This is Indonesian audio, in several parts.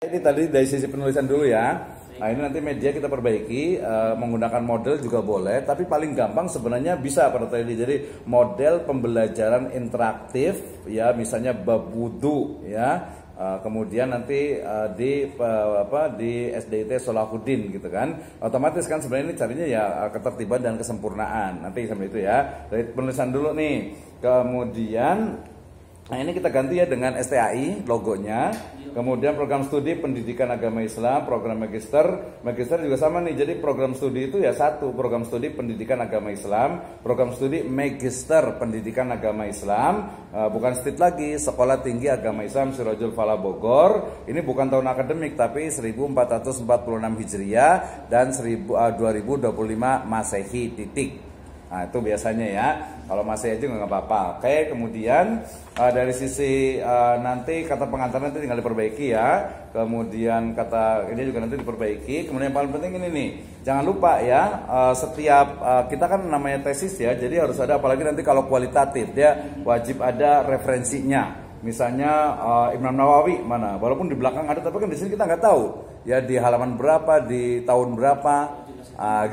Ini tadi dari sisi penulisan dulu ya. Nah ini nanti media kita perbaiki, menggunakan model juga boleh, tapi paling gampang sebenarnya bisa pada tadi. Jadi model pembelajaran interaktif ya, misalnya bab wudu ya. Kemudian nanti di SDIT Solahuddin gitu kan, otomatis kan sebenarnya ini carinya ya ketertiban dan kesempurnaan. Nanti sampai itu ya. Dari penulisan dulu nih. Kemudian nah ini kita ganti ya dengan STAI logonya. Kemudian program studi pendidikan agama Islam, program magister. Magister juga sama nih. Jadi program studi itu ya satu, program studi pendidikan agama Islam, program studi magister pendidikan agama Islam, bukan STIT lagi, Sekolah Tinggi Agama Islam Sirajul Falah Bogor. Ini bukan tahun akademik tapi 1446 Hijriah dan 2025 Masehi titik. Nah itu biasanya ya. Kalau masih aja nggak apa-apa. Oke, kemudian dari sisi nanti kata pengantar nanti tinggal diperbaiki ya. Kemudian kata ini juga nanti diperbaiki. Kemudian yang paling penting ini nih, jangan lupa ya, setiap kita kan namanya tesis ya, jadi harus ada, apalagi nanti kalau kualitatif dia wajib ada referensinya. Misalnya Imam Nawawi mana, walaupun di belakang ada, tapi kan di sini kita nggak tahu ya di halaman berapa, di tahun berapa,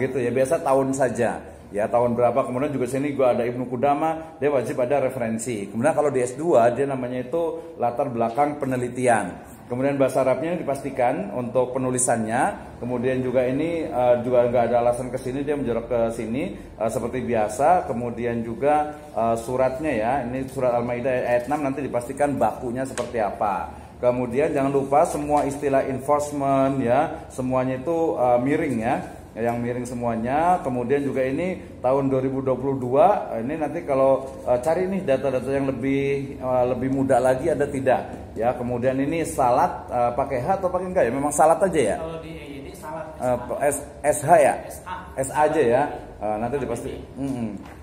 gitu ya. Biasa tahun saja. Ya tahun berapa, kemudian juga sini gua ada Ibnu Qudama, dia wajib ada referensi. Kemudian kalau di S2 dia namanya itu latar belakang penelitian. Kemudian bahasa Arabnya dipastikan untuk penulisannya. Kemudian juga ini juga nggak ada alasan ke sini, dia menjorok ke sini seperti biasa. Kemudian juga suratnya ya, ini surat Al-Maidah ayat 6 nanti dipastikan bakunya seperti apa. Kemudian jangan lupa semua istilah enforcement ya, semuanya itu miring ya. Yang miring semuanya. Kemudian juga ini tahun 2022 ini nanti kalau cari nih data-data yang lebih mudah lagi ada tidak ya. Kemudian ini salat pakai H atau pakai enggak ya, memang salat aja ya. Kalau di EYD salat SH ya, SA aja ya. Nanti dipasti.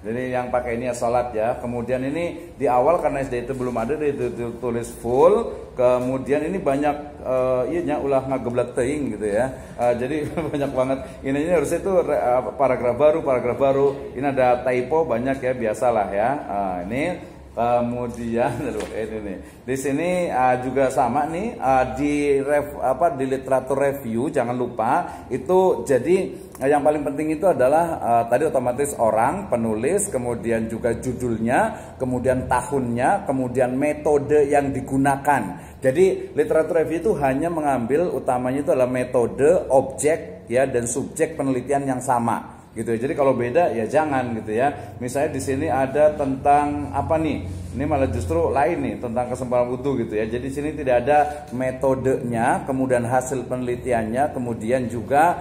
Jadi yang pakai ini ya salat ya. Kemudian ini di awal karena SD itu belum ada ditulis full. Kemudian ini banyak ulah ngageblak teuing gitu ya. Jadi banyak banget. Ini harusnya itu paragraf baru. Ini ada typo banyak ya, biasalah ya. Ini kemudian ini nih. Di sini juga sama nih di literatur review jangan lupa itu. Jadi yang paling penting itu adalah tadi otomatis orang, penulis, kemudian juga judulnya, kemudian tahunnya, kemudian metode yang digunakan. Jadi literatur review itu hanya mengambil utamanya itu adalah metode, objek ya dan subjek penelitian yang sama. Gitu ya. Jadi kalau beda ya jangan gitu ya. Misalnya di sini ada tentang apa nih? Ini malah justru lain nih, tentang kesempurnaan wudu gitu ya. Jadi di sini tidak ada metodenya, kemudian hasil penelitiannya, kemudian juga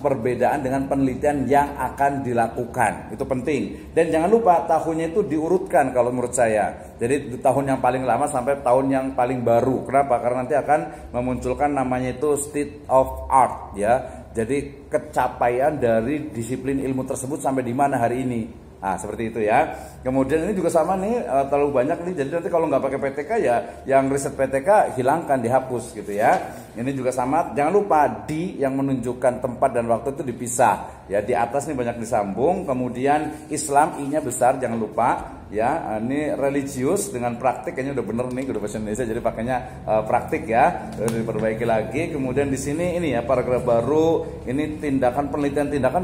perbedaan dengan penelitian yang akan dilakukan. Itu penting. Dan jangan lupa tahunnya itu diurutkan kalau menurut saya. Jadi tahun yang paling lama sampai tahun yang paling baru. Kenapa? Karena nanti akan memunculkan namanya itu state of art ya. Jadi kecapaian dari disiplin ilmu tersebut sampai di mana hari ini. Nah seperti itu ya. Kemudian ini juga sama nih, terlalu banyak nih. Jadi nanti kalau nggak pakai PTK ya, yang riset PTK hilangkan, dihapus gitu ya. Ini juga sama. Jangan lupa di yang menunjukkan tempat dan waktu itu dipisah. Ya di atas nih banyak disambung. Kemudian Islam I-nya besar, jangan lupa. Ya ini religius dengan praktik, kayaknya udah bener nih udah bahasa Indonesia, jadi pakainya praktik ya. Udah diperbaiki lagi. Kemudian di sini ini ya paragraf baru. Ini tindakan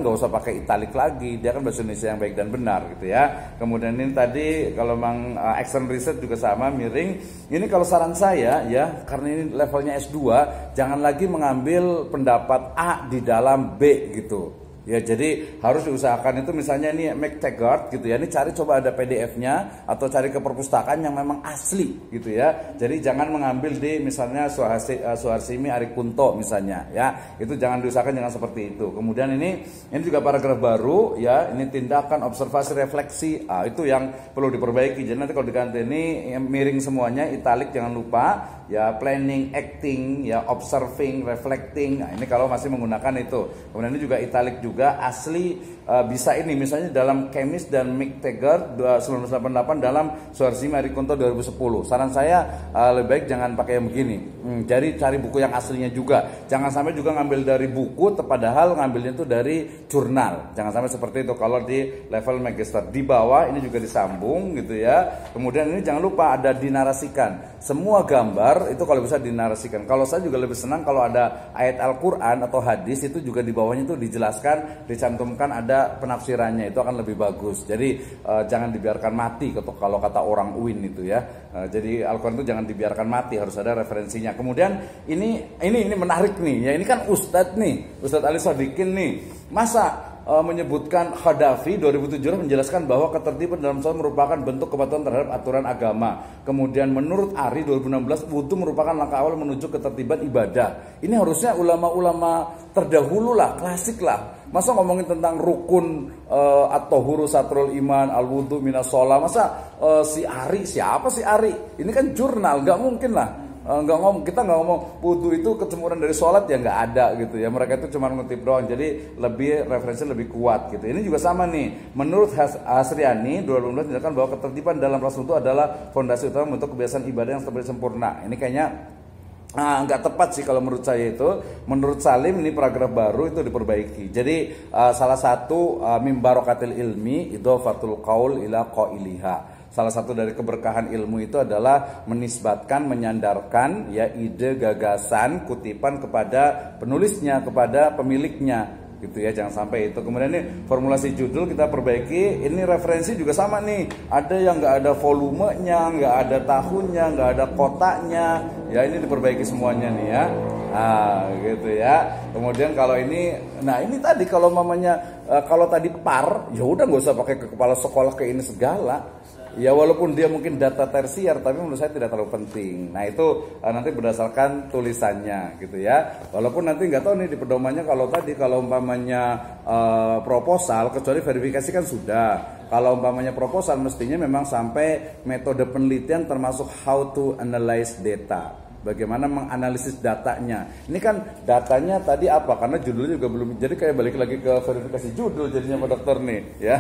nggak usah pakai italik lagi. Dia kan bahasa Indonesia yang baik dan benar gitu ya. Kemudian ini tadi kalau memang action research juga sama miring. Ini kalau saran saya ya, karena ini levelnya S2, jangan lagi mengambil pendapat A di dalam B gitu. Ya jadi harus diusahakan itu misalnya ini McTaggart gitu ya. Ini cari coba ada PDF-nya atau cari ke perpustakaan yang memang asli gitu ya. Jadi jangan mengambil di misalnya Suharsimi Arikunto misalnya ya. Itu jangan diusahakan, jangan seperti itu. Kemudian ini juga paragraf baru ya. Ini tindakan, observasi, refleksi. Itu yang perlu diperbaiki. Jadi nanti kalau diganti ini miring semuanya, italic jangan lupa ya, planning, acting ya, observing, reflecting. Nah, ini kalau masih menggunakan itu. Kemudian ini juga italic juga asli bisa ini misalnya dalam Chemis dan Mick Taggart 1988 dalam Suharsi Marikunto 2010. Saran saya lebih baik jangan pakai yang begini. Jadi cari buku yang aslinya juga. Jangan sampai juga ngambil dari buku padahal ngambilnya itu dari jurnal. Jangan sampai seperti itu kalau di level magister. Di bawah ini juga disambung gitu ya. Kemudian ini jangan lupa ada dinarasikan. Semua gambar itu kalau bisa dinarasikan. Kalau saya juga lebih senang kalau ada ayat Al-Qur'an atau hadis itu juga di bawahnya itu dijelaskan, dicantumkan ada penafsirannya, itu akan lebih bagus. Jadi jangan dibiarkan mati kalau kata orang UIN itu ya. Jadi Al-Qur'an itu jangan dibiarkan mati, harus ada referensinya. Kemudian ini menarik nih ya, ini kan Ustadz nih, Ustadz Ali Sadikin nih. Masa menyebutkan Khadafi 2017 menjelaskan bahwa ketertiban dalam sholat merupakan bentuk kepatuhan terhadap aturan agama. Kemudian menurut Ari 2016 wudhu merupakan langkah awal menuju ketertiban ibadah. Ini harusnya ulama-ulama terdahulu lah, klasik lah. Masa ngomongin tentang rukun at-tahuru satrul iman, al-wudhu minas sholat. Masa si Ari, siapa si Ari? Ini kan jurnal, nggak mungkin lah. Kita nggak ngomong wudhu itu kecemuran dari sholat ya, nggak ada gitu ya. Mereka itu cuma ngutip doang, jadi referensi lebih kuat gitu. Ini juga sama nih, menurut Hasriani 2012 menjelaskan bahwa ketertiban dalam Rasul itu adalah fondasi utama untuk kebiasaan ibadah yang sempurna. Ini kayaknya nggak tepat sih kalau menurut saya itu. Menurut Salim ini paragraf baru itu diperbaiki. Jadi salah satu min barokatil ilmi idhofatul qaul ila qailiha. Salah satu dari keberkahan ilmu itu adalah menisbatkan, menyandarkan ya ide, gagasan, kutipan kepada penulisnya, kepada pemiliknya gitu ya, jangan sampai itu. Kemudian ini formulasi judul kita perbaiki. Ini referensi juga sama nih, ada yang nggak ada volumenya, nggak ada tahunnya, nggak ada kotaknya ya, ini diperbaiki semuanya nih ya. Gitu ya. Kemudian kalau ini, nah ini tadi kalau mamanya kalau tadi par, ya udah nggak usah pakai ke kepala sekolah ke ini segala. Ya walaupun dia mungkin data tersier, tapi menurut saya tidak terlalu penting. Nah itu nanti berdasarkan tulisannya gitu ya. Walaupun nanti nggak tahu nih di pedomannya kalau umpamanya proposal, kecuali verifikasi kan sudah. Kalau umpamanya proposal mestinya memang sampai metode penelitian termasuk how to analyze data. Bagaimana menganalisis datanya. Ini kan datanya tadi apa? Karena judulnya juga belum. Jadi kayak balik lagi ke verifikasi judul jadinya Pak Dokter nih ya.